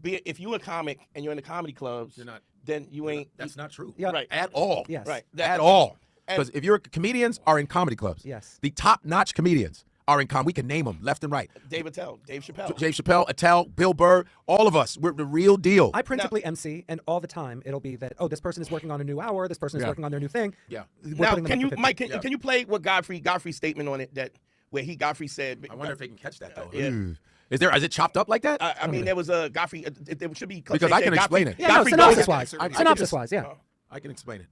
if you're a comic and you're in the comedy clubs, then you ain't. That's not true. Yeah. Right. At all. Yes. Right. At all. Because if you're comedians are in comedy clubs. Yes. The top-notch comedians are in we can name them left and right. Dave Chappelle, Attell, Bill Burr, all of us. We're the real deal. I principally MC, and all the time it'll be that, this person is working on a new hour, this person is working on their new thing. Yeah. Now, can you, Mike, can you play what Godfrey's statement on it where Godfrey said? I wonder if they can catch that though. Yeah. Is it chopped up like that? I mean, there was a Godfrey. It should be because I can explain it. Yeah, synopsis-wise. Synopsis-wise, yeah. I can explain it.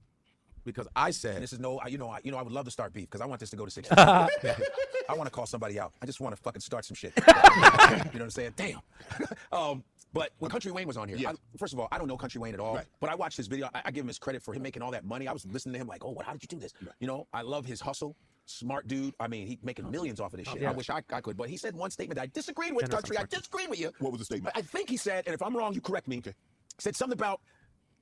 Because I said, this is I would love to start beef because I want this to go to 6. I want to call somebody out. I just want to fucking start some shit. You know what I'm saying? Damn. But when Kountry Wayne was on here, first of all, I don't know Kountry Wayne at all. Right. But I watched his video. I give him his credit for him making all that money. I was listening to him like, how did you do this? Right. You know, I love his hustle. Smart dude. I mean, he's making millions off of this shit. Yeah. I wish I could. But he said one statement that I disagreed with, Country. I disagreed with you. What was the statement? I think he said, and if I'm wrong, you correct me. Okay. Said something about,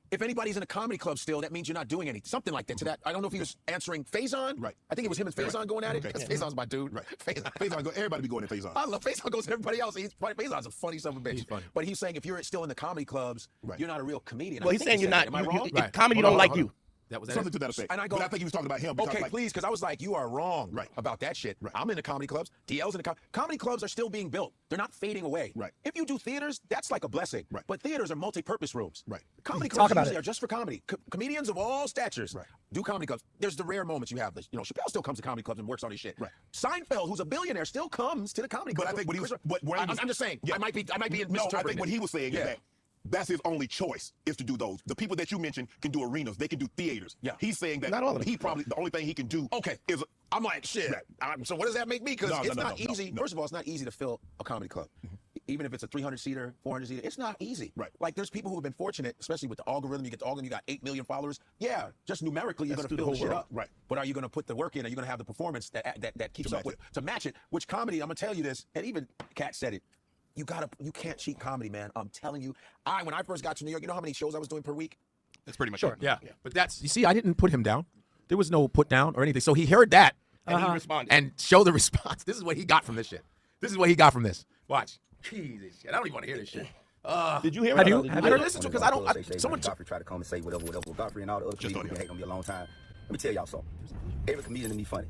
if anybody's in a comedy club still, that means you're not doing anything. Something like that. To that, I don't know if he was answering Faison. Right. I think it was him and Faison going at it. Because Faison's my dude. Right. Faison, everybody be going to Faison. I love Faison goes to everybody else. Faison's a funny son of a bitch. He's funny. But he's saying if you're still in the comedy clubs, you're not a real comedian. Well, he's saying you're not. Am I wrong? Comedy don't like you. That was something to that effect. And I go, but I think he was talking about him. Okay, please, because I was like, you are wrong about that shit. Right. I'm in the comedy clubs. DL's in the comedy clubs are still being built. They're not fading away. Right. If you do theaters, that's like a blessing. Right. But theaters are multi-purpose rooms. Right. Comedy clubs usually are just for comedy. Comedians of all statures do comedy clubs. There's the rare moments you have. Chappelle still comes to comedy clubs and works on his shit. Right. Seinfeld, who's a billionaire, still comes to the comedy club. But I think what he was, I'm just saying. I might be misinterpreting. No, I think what he was saying is that that's his only choice is to do those. The people that you mentioned can do arenas. They can do theaters. Yeah. He's saying that not all of them. He probably the only thing he can do. Is I'm like shit. So what does that make me? Because it's not easy. No. First of all, it's not easy to fill a comedy club. Even if it's a 300-seater, 400-seater, it's not easy. Right. Like there's people who have been fortunate, especially with the algorithm. You get the algorithm, you got 8 million followers. Yeah, just numerically, you're going to fill the shit up. Right. But are you going to put the work in? Are you going to have the performance that keeps up with to match it? Which comedy? I'm going to tell you this, and even Kat said it. You can't cheat comedy, man. I'm telling you. When I first got to New York, you know how many shows I was doing per week? That's pretty much it. Yeah. But you see, I didn't put him down. There was no put down or anything. So he heard that and he responded and showed the response. This is what he got from this shit. This is what he got from this. Watch. Jesus shit. I don't even want to hear this shit. Did you hear it? Have you listened to it? Because I don't. Someone Godfrey tried to come and say whatever. Godfrey and all the other people who been hating on me a long time. Let me tell y'all something. Every comedian to me funny.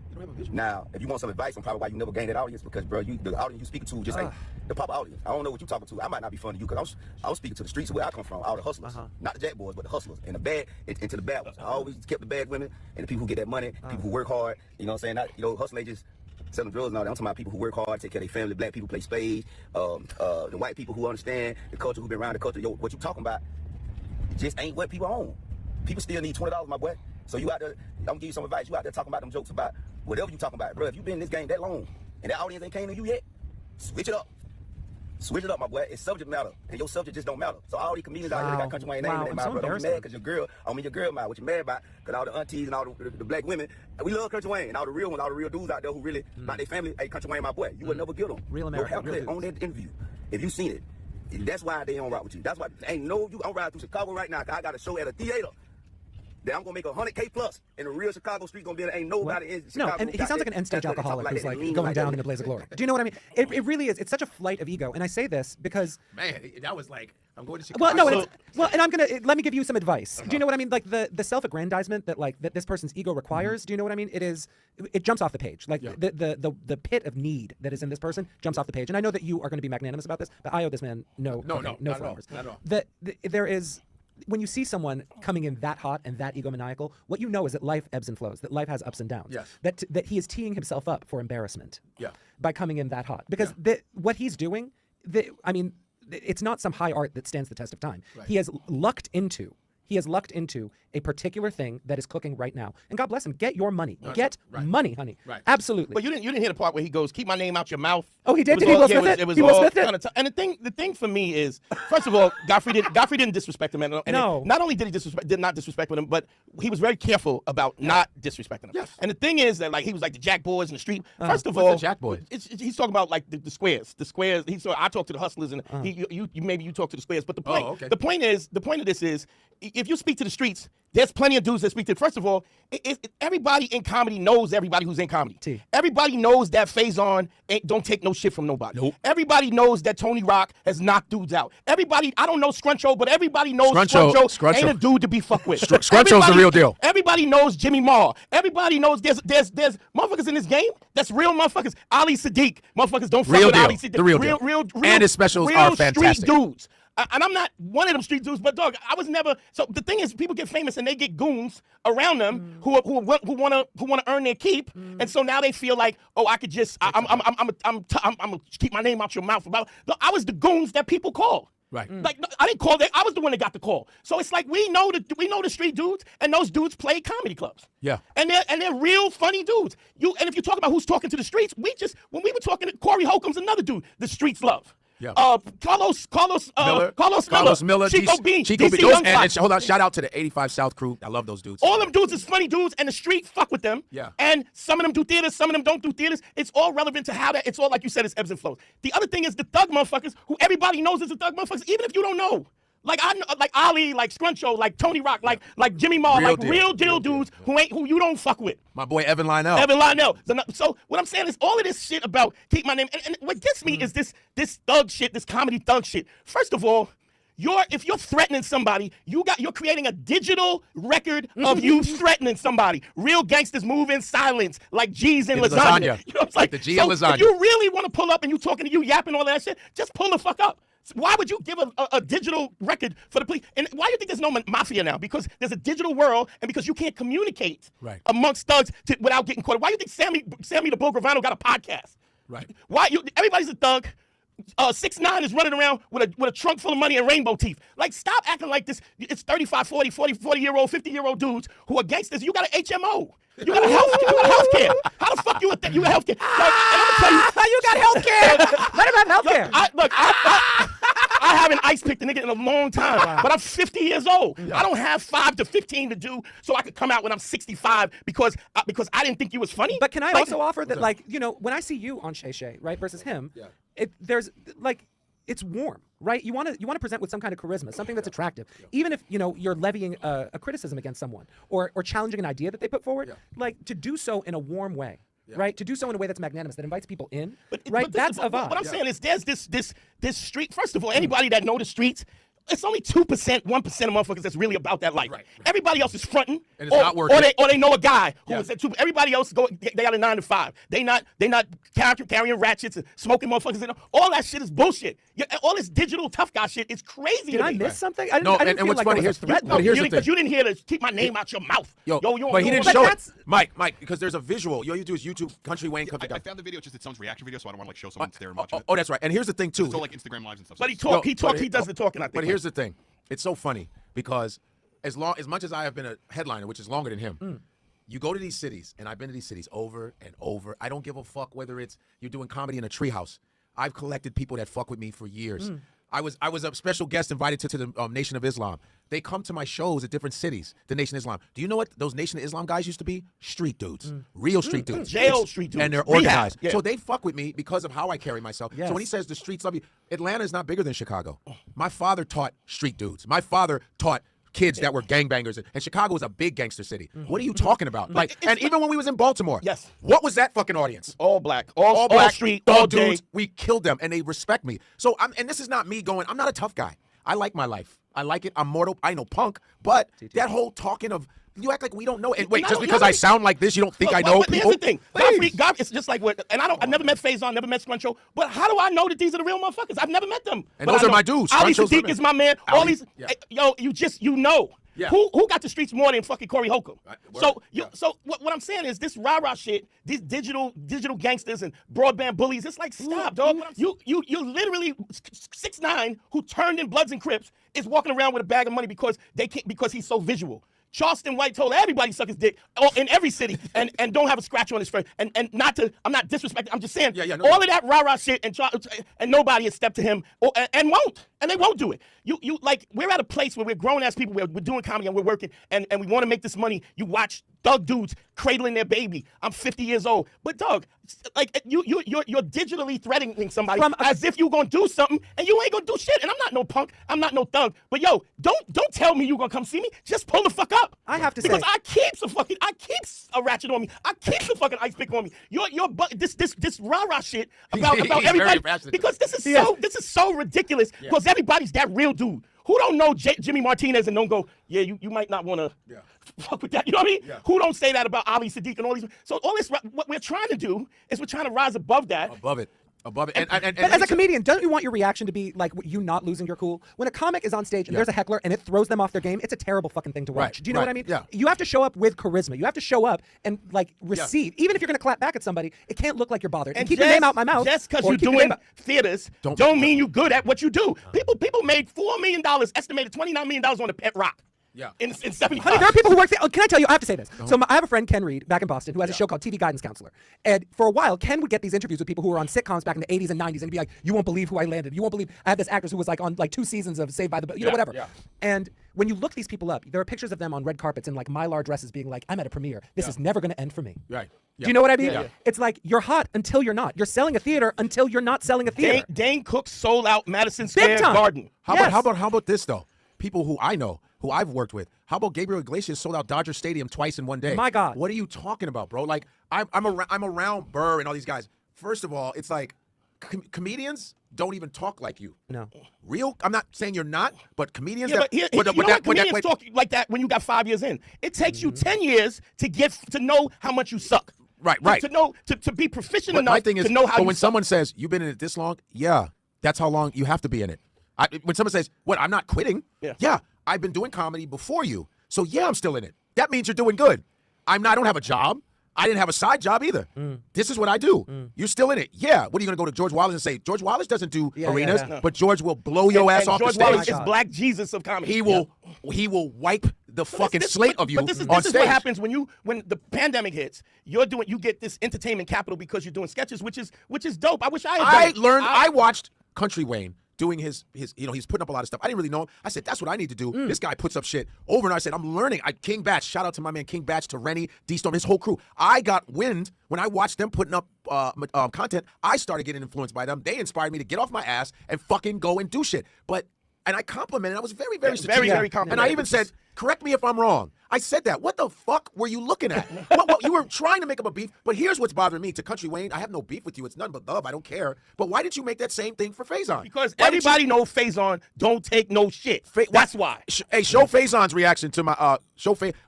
Now, if you want some advice on probably why you never gained that audience, because bro, the audience you speaking to just ain't the pop audience. I don't know what you talking to. I might not be funny to you because I was speaking to the streets where I come from, all the hustlers, not the jack boys, but the hustlers, and the bad into the bad ones. I always kept the bad women and the people who get that money, people who work hard. You know what I'm saying? Hustle agents selling drugs and all that. I'm talking about people who work hard, take care of their family. Black people play spades. The white people who understand the culture, who been around the culture. What you talking about just ain't what people own. People still need $20, my boy. So you out there, I'm gonna give you some advice. You out there talking about them jokes about whatever you talking about, bro. If you been in this game that long and that audience ain't came to you yet, switch it up. Switch it up, my boy. It's subject matter, and your subject just don't matter. So all these comedians out here got Kountry Wayne name in their mouth, bro. Don't be mad because your girl mad. What you mad about? Because all the aunties and all the black women, we love Kountry Wayne and all the real ones, all the real dudes out there who really about their family. Hey, Kountry Wayne, my boy, you would never get them. Real Your American. haircut on that interview, if you seen it. That's why they don't rock with you. That's why I'm riding through Chicago right now. Cause I got a show at a theater. That I'm gonna make $100K plus in the real Chicago street. Gonna be ain't nobody in Chicago. No, and he sounds like an end stage alcoholic who's like going down in a blaze of glory. Do you know what I mean? It really is. It's such a flight of ego, and I say this because that was like I'm going to Chicago. Well, no, and I'm gonna let me give you some advice. Do you know what I mean? Like the self-aggrandizement that this person's ego requires. Do you know what I mean? It jumps off the page. Like the pit of need that is in this person jumps off the page. And I know that you are going to be magnanimous about this, but I owe this man no flowers. Not at all. There is. When you see someone coming in that hot and that egomaniacal, what you know is that life ebbs and flows, that life has ups and downs. Yes. That he is teeing himself up for embarrassment. Yeah. By coming in that hot. Because what he's doing, it's not some high art that stands the test of time. Right. He has lucked into a particular thing that is cooking right now. And God bless him. Get your money. Get money, honey. Right. Absolutely. But you didn't hear the part where he goes, "Keep my name out your mouth." Oh, he did. Did he Will Smith it? He Will Smith it? And the thing for me is, first of all, Godfrey didn't disrespect him. And no. Not only did he not disrespect him, but he was very careful about not disrespecting him. Yes. And the thing is that he was like the Jack Boys in the street. First of all, the Jack Boys? He's talking about like the squares. The squares. I talk to the hustlers, and maybe you talk to the squares. But the point, the point of this is, if you speak to the streets, there's plenty of dudes that speak to. First of all, everybody in comedy knows everybody who's in comedy. Everybody knows that Faison don't take no shit from nobody. Nope. Everybody knows that Tony Rock has knocked dudes out. Everybody, I don't know Scruncho, but everybody knows Scruncho ain't a dude to be fucked with. Scruncho's the real deal. Everybody knows Jimmy Marr. Everybody knows there's motherfuckers in this game that's real motherfuckers. Ali Sadiq, motherfuckers don't fuck with Ali Sadiq. The real deal. And his specials are fantastic. Street dudes. And I'm not one of them street dudes, but dog, I was never. So the thing is, people get famous and they get goons around them who want to earn their keep, and so now they feel like, oh, I could just I'm gonna keep my name out your mouth. No, I was the goons that people call. Right. Like I didn't call that. I was the one that got the call. So it's like we know the street dudes, and those dudes play comedy clubs. Yeah. And they're real funny dudes. And if you talk about who's talking to the streets, when we were talking to Corey Holcomb's another dude, the streets love. Yeah. Carlos Miller, Chico Bean, and hold on, shout out to the 85 South crew. I love those dudes. All them dudes is funny dudes, and the street fuck with them. Yeah. And some of them do theaters, some of them don't do theaters. It's all relevant to how that. It's all like you said, it's ebbs and flows. The other thing is the thug motherfuckers, who everybody knows is the thug motherfuckers, even if you don't know. Like I know, like Ali, like Scruncho, like Tony Rock, like Jimmy Marr, real deal dudes who you don't fuck with. My boy Evan Lionel. So what I'm saying is all of this shit about keep my name, and what gets me is this thug shit, this comedy thug shit. First of all, if you're threatening somebody, you're creating a digital record of you threatening somebody. Real gangsters move in silence, like G's in lasagna. You know what I'm saying? Like the G in lasagna. If you really want to pull up and you talking to you yapping all that shit, just pull the fuck up. Why would you give a digital record for the police? And why do you think there's no mafia now? Because there's a digital world, and because you can't communicate amongst thugs without getting caught. Why do you think Sammy the Bull Gravano got a podcast? Right. Everybody's a thug. 6ix9ine is running around with a trunk full of money and rainbow teeth. Like, stop acting like this. It's 35, 40-year-old, 50-year-old dudes who are gangsters. You got an HMO. You got health care. How the fuck you got health care? You got health care. Let him have health care. I haven't ice picked a nigga in a long time, but I'm 50 years old. I don't have 5 to 15 to do so I could come out when I'm 65 because I didn't think you was funny. But can I also offer that, like, you know, when I see you on Shay Shay, right, versus him, it's warm, right? You want to present with some kind of charisma, something that's attractive, even if you're levying a criticism against someone or challenging an idea that they put forward, like to do so in a warm way. Right, to do so in a way that's magnanimous, that invites people in. That's a vibe. What I'm saying is, there's this street. First of all, anybody that know the streets, it's only 2%, 1% of motherfuckers that's really about that life. Right. Everybody else is fronting, and it's not working. Or they know a guy who is at 2. Everybody else they got a 9 to 5. They not carrying ratchets and smoking motherfuckers. All that shit is bullshit. All this digital tough guy shit is crazy. Did I miss something? I didn't feel what's like funny? Here's the threat. Here's the thing. Because you didn't hear to keep my name out your mouth. But he didn't show it. Mike, because there's a visual. All you do is YouTube Kountry Wayne comes I found the video, just it's someone's reaction video, so I don't want to like show someone staring watching it. Oh, that's right. And here's the thing too. It's all like Instagram lives and stuff. But he does the talking. I think. But here's the thing. It's so funny because as much as I have been a headliner, which is longer than him, you go to these cities, and I've been to these cities over and over. I don't give a fuck whether it's you're doing comedy in a treehouse. I've collected people that fuck with me for years. I was a special guest invited to the Nation of Islam. They come to my shows at different cities, the Nation of Islam. Do you know what those Nation of Islam guys used to be? Street dudes. Real street dudes. Jail street dudes. And they're organized. Yeah. So they fuck with me because of how I carry myself. Yes. So when he says the streets love you, Atlanta is not bigger than Chicago. My father taught street dudes. My father taught kids that were gangbangers, and Chicago was a big gangster city. What are you talking about? And even when we was in Baltimore, what was that fucking audience? All black, all street, all dudes. We killed them, and they respect me. So and this is not me going, I'm not a tough guy. I like my life. I like it. I'm mortal. I know punk, but that whole talking of you act like we don't know. And wait, just because I sound like this, you don't think I know people? Here's the thing. Godfrey, it's just like what, and I never met Faison, never met Scruncho, but how do I know that these are the real motherfuckers? I've never met them. And those are my dudes. Ali Sadiq is my man. All these, you know. Yeah. Who got the streets more than fucking Corey Holcomb? So what I'm saying is this rah-rah shit, these digital gangsters and broadband bullies, it's like, stop, dog. You literally 6ix9ine, who turned in Bloods and Crips, is walking around with a bag of money because he's so visual. Charleston White told everybody suck his dick in every city and don't have a scratch on his face. And I'm not disrespecting. I'm just saying all of that rah-rah shit and nobody has stepped to him and they won't do it. you like we're at a place where we're grown ass people. We're doing comedy and we're working and we want to make this money. You watch thug dudes cradling their baby. I'm 50 years old, but dog, like you're digitally threatening somebody as if you're gonna do something and you ain't gonna do shit. And I'm not no punk. I'm not no thug. But yo, don't tell me you gonna come see me. Just pull the fuck up. I have to because say, I keeps a ratchet on me. I keeps a fucking ice pick on me. This rah-rah shit about everybody because this is so ridiculous because everybody's that real dude who don't know Jimmy Martinez and don't go, yeah, you might not want to fuck with that. You know what I mean? Yeah. Who don't say that about Ali Sadiq and all these? So all this, what we're trying to do is we're trying to rise above that. Above it. But as a comedian, don't you want your reaction to be like you not losing your cool? When a comic is on stage and there's a heckler and it throws them off their game, it's a terrible fucking thing to watch. Right, Do you know what I mean? Yeah. You have to show up with charisma. You have to show up and like receive. Even if you're going to clap back at somebody, it can't look like you're bothered. And keep your name out my mouth. Just because you're doing theaters don't mean you're good at what you do. People made $4 million, estimated $29 million on the Pet Rock. Yeah. In 75. Honey, there are people who work there. Can I tell you? I have to say this. So I have a friend, Ken Reed, back in Boston, who has a show called TV Guidance Counselor. And for a while, Ken would get these interviews with people who were on sitcoms back in the 80s and 90s, and he'd be like, "You won't believe who I landed. You won't believe." I had this actress who was like on like 2 seasons of Saved by the Bell, whatever. Yeah. And when you look these people up, there are pictures of them on red carpets in like mylar dresses, being like, "I'm at a premiere. This is never going to end for me." Right. Do you know what I mean? Yeah. It's like you're hot until you're not. You're selling a theater until you're not selling a theater. Dane Cook sold out Madison Square Garden. How about this though? People who I know, who I've worked with. How about Gabriel Iglesias sold out Dodger Stadium twice in one day? My God. What are you talking about, bro? Like, I'm around Burr and all these guys. First of all, it's like comedians don't even talk like you. No. Real? I'm not saying you're not, but comedians. Comedians talk like that when you got 5 years in. It takes you 10 years to know how much you suck. Right. To know to be proficient but enough my thing is, to know how. But when someone says you've been in it this long, yeah, that's how long you have to be in it. When someone says, "What? I'm not quitting." Yeah, I've been doing comedy before you, so yeah, I'm still in it. That means you're doing good. I don't have a job. I didn't have a side job either. This is what I do. You're still in it. Yeah. What are you going to go to George Wallace and say? George Wallace doesn't do arenas, but George will blow your ass off George the stage. Wallace is Black Jesus of comedy. He will wipe the fucking slate of you on stage. This is what happens when the pandemic hits. You get this entertainment capital because you're doing sketches, which is dope. I wish I had done it. I watched Kountry Wayne doing his he's putting up a lot of stuff. I didn't really know him. I said, that's what I need to do. This guy puts up shit over and I said, I'm learning. King Batch, shout out to my man King Batch, to Rennie, D-Storm, his whole crew. I got wind when I watched them putting up content. I started getting influenced by them. They inspired me to get off my ass and fucking go and do shit. And I complimented. I was very, very strategic. Very complimentary. And I even said, correct me if I'm wrong. I said that. What the fuck were you looking at? You were trying to make up a beef, but here's what's bothering me. To Kountry Wayne, I have no beef with you. It's none but love. I don't care. But why did you make that same thing for Faison? Because everybody knows Faison don't take no shit. That's why. Hey, show Faison's reaction to my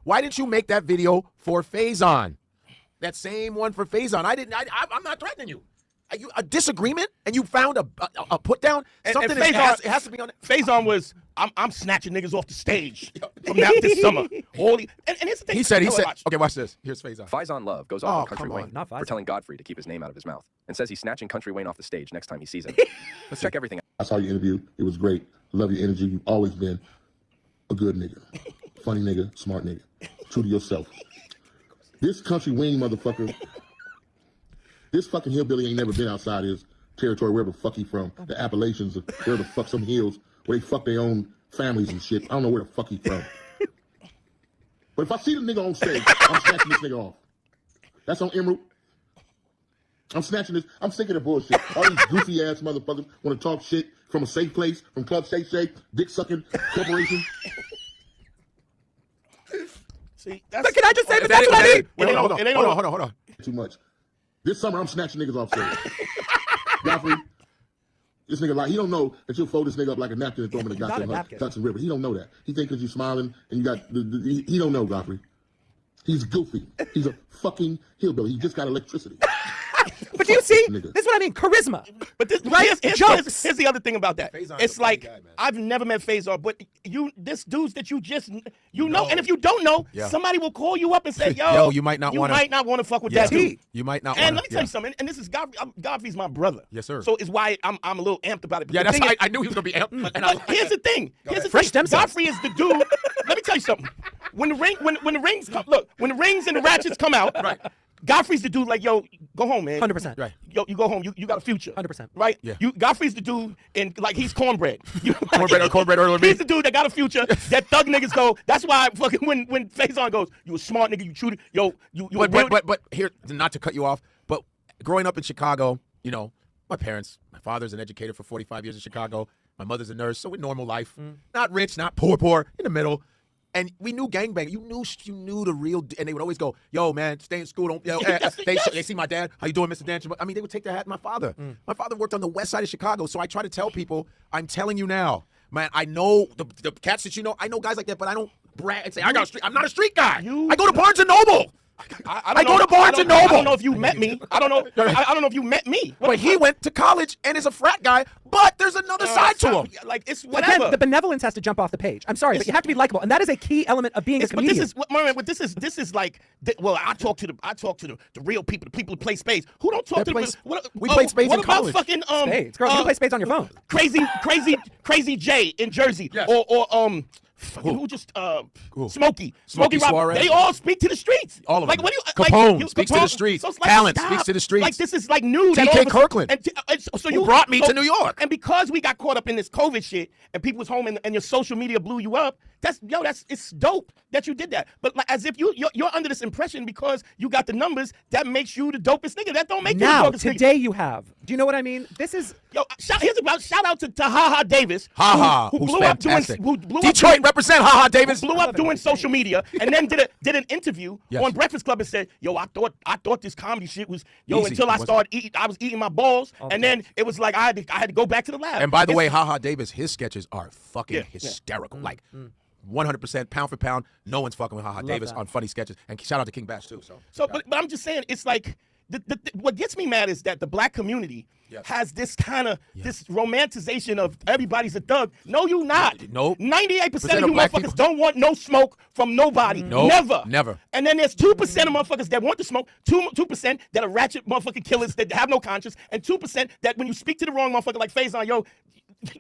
Why didn't you make that video for Faison? That same one for Faison. I'm not threatening you. A disagreement, and you found a put down. Something and Faison, it has to be on it. Faison was I'm snatching niggas off the stage from now this summer. And here's the thing. He said. Okay, watch this. Here's Faison. Faison Love goes off on Kountry Wayne for telling Godfrey to keep his name out of his mouth, and says he's snatching Kountry Wayne off the stage next time he sees him. Let's check everything out. I saw your interview. It was great. I love your energy. You've always been a good nigga, funny nigga, smart nigga, true to yourself. This Kountry Wayne motherfucker. This fucking hillbilly ain't never been outside his territory, wherever the fuck he from. The Appalachians, or wherever the fuck, some hills where they fuck their own families and shit. I don't know where the fuck he from. But if I see the nigga on stage, I'm snatching this nigga off. That's on Emerald. I'm snatching this. I'm sick of the bullshit. All these goofy ass motherfuckers want to talk shit from a safe place, from Club Shake Shake, Dick Sucking Corporation. See, that's, can I just say that's what I mean? Hold on. Too much. This summer, I'm snatching niggas off stage. Godfrey, this nigga, like, he don't know that you'll fold this nigga up like a napkin and throw him in the goddamn Hudson River. He don't know that. He think because you smiling and you got, he don't know, Godfrey. He's goofy. He's a fucking hillbilly. He just got electricity. But do you see? This is what I mean. Charisma. But this, right? Here's the other thing about that. Faison's it's like guy, I've never met Faison, but this dudes that you know, and if you don't know, somebody will call you up and say, "Yo, you might not want to fuck with that dude." You might not. And let me tell you something. And this is Godfrey's my brother. Yes, sir. So it's why I'm a little amped about it. But that's why I knew he was gonna be amped. But here's the thing. Godfrey is the dude. Let me tell you something. When the rings and the ratchets come out, right. Godfrey's the dude like, yo, go home, man. 100%. Right. Yo, you go home. You got a future. 100%. Right? Yeah. Godfrey's the dude, and like he's cornbread. Cornbread earlier. He's the dude that got a future. That thug niggas go. That's why fucking when Faison goes, you a smart nigga. You true. Yo, you. But here, not to cut you off, but growing up in Chicago, you know, my father's an educator for 45 years in Chicago. My mother's a nurse, so a normal life. Not rich, not poor, in the middle. And we knew gangbang. You knew the real, and they would always go, "Yo, man, stay in school. Don't." They see my dad. How you doing, Mr. Dancher? I mean, they would take their hat. My father worked on the west side of Chicago, so I try to tell people. I'm telling you now, man. I know the cats that you know. I know guys like that, but I don't brag and say I got a street. I'm not a street guy. I go to Barnes and Noble. I go to Barnes and Noble. I don't know if you met me. I don't know. I don't know if you met me. But he went to college and is a frat guy. But there's another side to him. Like it's whatever. Again, the benevolence has to jump off the page. I'm sorry, but you have to be likable, and that is a key element of being a comedian. But this is like. Well, I talk to the real people, the people who play spades. Who don't talk to the? We played spades in college. What about fucking spades? Girl, you can play spades on your phone. Crazy J in Jersey, yes. or who just Smokey Rob. Suarez. They all speak to the streets. All of them. Like what do you? Capone speaks to the streets. So it's like, Talent stop. speaks to the streets. Like this is like new. T.K. Kirkland. So you brought me to New York. And because we got caught up in this COVID shit, and people was home, and your social media blew you up. It's dope that you did that. But like, as if you're under this impression because you got the numbers, that makes you the dopest nigga. That don't make you the dopest nigga. Today you have. Do you know what I mean? This is shout out to HaHa Davis. Who's blew fantastic. Up doing Detroit represent HaHa Davis. Blew up doing social media and then did an interview on Breakfast Club and said, yo, I thought this comedy shit was easy. until I started eating. I was eating my balls, and then it was like I had to go back to the lab. And by the way, HaHa Davis, his sketches are fucking hysterical. Like 100% pound for pound. No one's fucking with HaHa Davis on funny sketches. And shout out to King Bash too. But I'm just saying, it's like what gets me mad is that the black community has this kind of this romanticization of everybody's a thug. No, you not. Nope. 98% of you motherfuckers don't want no smoke from nobody. Nope. Never. And then there's 2% of motherfuckers that want to smoke, 2% that are ratchet motherfucking killers that have no conscience, and 2% that when you speak to the wrong motherfucker like Faison, yo,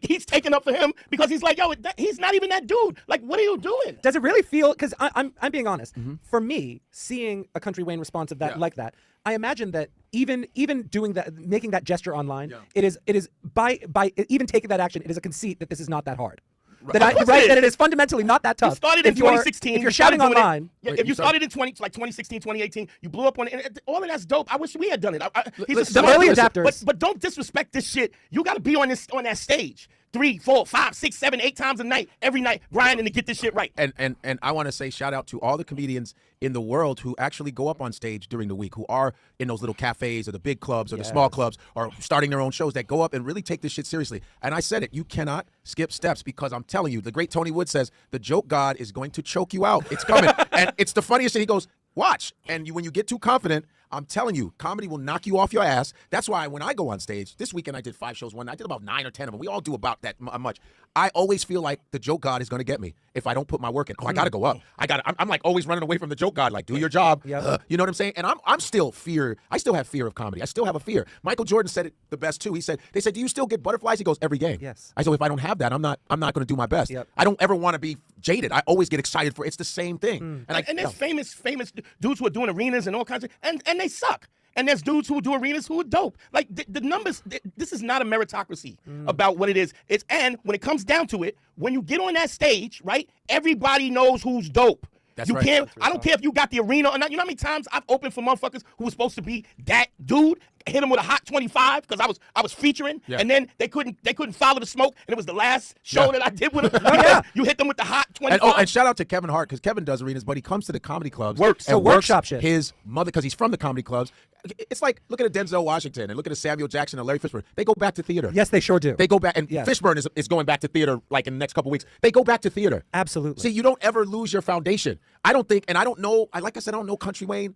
he's taking up for him because he's like, yo, he's not even that dude. Like, what are you doing? Does it really feel? Because I'm being honest. For me, seeing a Kountry Wayne response of that like that, I imagine that even doing that, making that gesture online, it is by even taking that action, it is a conceit that this is not that hard. That it is fundamentally not that tough. You started in 2016. If you're shouting online, if you started in 2016, 2018, you blew up on it. All of that's dope. I wish we had done it. He's the early adapters. But don't disrespect this shit. You got to be on that stage 3, 4, 5, 6, 7, 8 times a night, every night, grinding to get this shit right. And I want to say shout out to all the comedians in the world who actually go up on stage during the week, who are in those little cafes or the big clubs or the small clubs or starting their own shows, that go up and really take this shit seriously. And I said it, you cannot skip steps, because I'm telling you, the great Tony Wood says, the joke god is going to choke you out. It's coming. And it's the funniest thing. He goes, watch. And when you get too confident, I'm telling you, comedy will knock you off your ass. That's why when I go on stage, this weekend I did 5 shows one night. I did about 9 or 10 of them. We all do about that much. I always feel like the joke god is going to get me if I don't put my work in. Oh, I got to go up. I'm like always running away from the joke god. Like, do your job. You know what I'm saying? And I still have fear of comedy. I still have a fear. Michael Jordan said it the best too. They said, do you still get butterflies? He goes, every game. Yes. I said, if I don't have that, I'm not going to do my best. I don't ever want to be jaded. I always get excited for it's the same thing. And there's famous dudes who are doing arenas and all kinds of, and they suck. And there's dudes who do arenas who are dope. Like the numbers, this is not a meritocracy about what it is. And when it comes down to it, when you get on that stage, right, everybody knows who's dope. I don't care if you got the arena or not. You know how many times I've opened for motherfuckers who was supposed to be that dude, hit them with a hot 25 because I was featuring, and then they couldn't follow the smoke, and it was the last show that I did with them. You hit them with the hot 25. And shout out to Kevin Hart, because Kevin does arenas, but he comes to the comedy clubs and workshop shit. His mother, because he's from the comedy clubs. It's like, look at a Denzel Washington and look at a Samuel Jackson and Larry Fishburne. They go back to theater. Yes, they sure do. They go back, and Fishburne is going back to theater like in the next couple weeks. They go back to theater. Absolutely. See, you don't ever lose your foundation. I don't think, and I don't know, like I said, I don't know Kountry Wayne.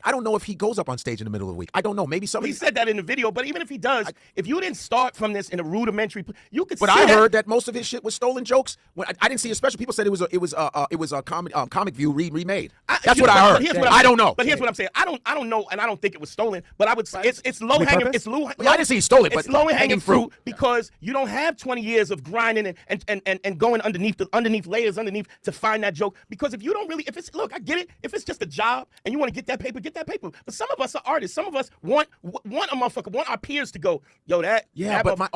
I don't know if he goes up on stage in the middle of the week. I don't know. Maybe somebody. He said that in the video, but even if he does, if you didn't start from this in a rudimentary, you could. But I heard that most of his shit was stolen jokes. When I didn't see a special. People said it was a comic view remade. That's what I heard. I don't know. But here's what I'm saying. I don't know, and I don't think it was stolen. But I would say it's low hanging. It's low. I didn't see he stole it, but it's low hanging fruit because you don't have 20 years of grinding and going underneath layers to find that joke. Because if you don't really, if it's look, I get it. If it's just a job and you want to get that paper, get that paper. But some of us are artists. Some of us want a motherfucker, want our peers to go, yo, that. Yeah, that but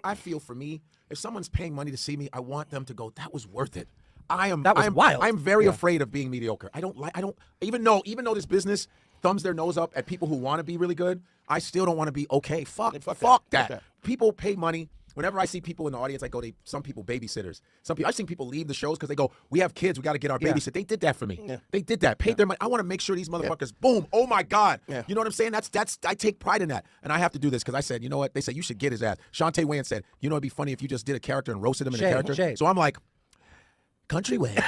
I feel for me, if someone's paying money to see me, I want them to go, that was worth it. That was wild. I'm very afraid of being mediocre. I don't even though this business thumbs their nose up at people who want to be really good, I still don't want to be okay. Fuck that. People pay money. Whenever I see people in the audience, I go, some people babysitters. I've seen people leave the shows because they go, we have kids, we got to get our babysit. They did that for me. Yeah. They did that. Paid their money. I want to make sure these motherfuckers, boom, oh my God. Yeah. You know what I'm saying? I take pride in that. And I have to do this because I said, you know what? They said, you should get his ass. Shantae Wayne said, you know, it'd be funny if you just did a character and roasted him in a character. So I'm like, Kountry Wayne.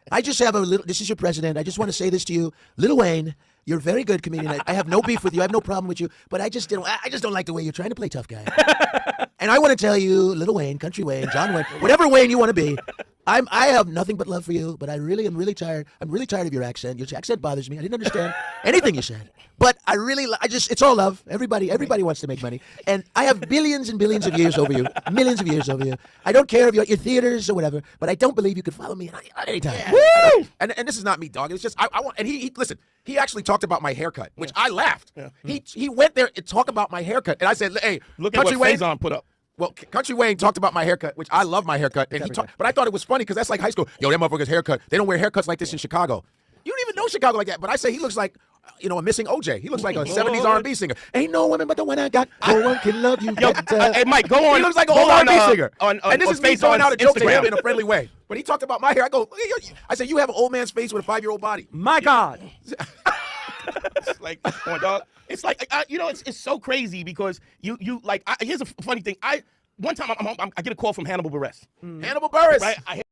I just have this is your president. I just want to say this to you. Lil Wayne, you're a very good comedian. I have no beef with you. I have no problem with you. But I just don't like the way you're trying to play tough guy. And I want to tell you, Lil Wayne, Kountry Wayne, John Wayne, whatever Wayne you want to be, I have nothing but love for you, but am really tired. I'm really tired of your accent. Your accent bothers me. I didn't understand anything you said. But it's all love. Everybody wants to make money. And I have billions and billions of years over you. Millions of years over you. I don't care if you're at your theaters or whatever, but I don't believe you could follow me at any time. Woo! And this is not me, dog. It's just, I want, and listen, he actually talked about my haircut, which I laughed. Yeah. He went there and talked about my haircut. And I said, hey, look at what Faison put up. Well, Kountry Wayne talked about my haircut, which I love my haircut, and but I thought it was funny because that's like high school. Yo, that motherfucker's haircut. They don't wear haircuts like this in Chicago. You don't even know Chicago like that. But I say he looks like, a missing OJ. He looks like a 70s R&B singer. Ain't no woman but the one I got. No one can love you. Yo, hey, Mike, go on. He looks like an old R&B singer. And this is me throwing out a joke to him in a friendly way. But he talked about my hair. I said, you have an old man's face with a 5-year-old body. My God. It's like, come on, dog. It's like, it's so crazy because here's a funny thing. One time I get a call from Hannibal Buress. Hannibal Buress. Right?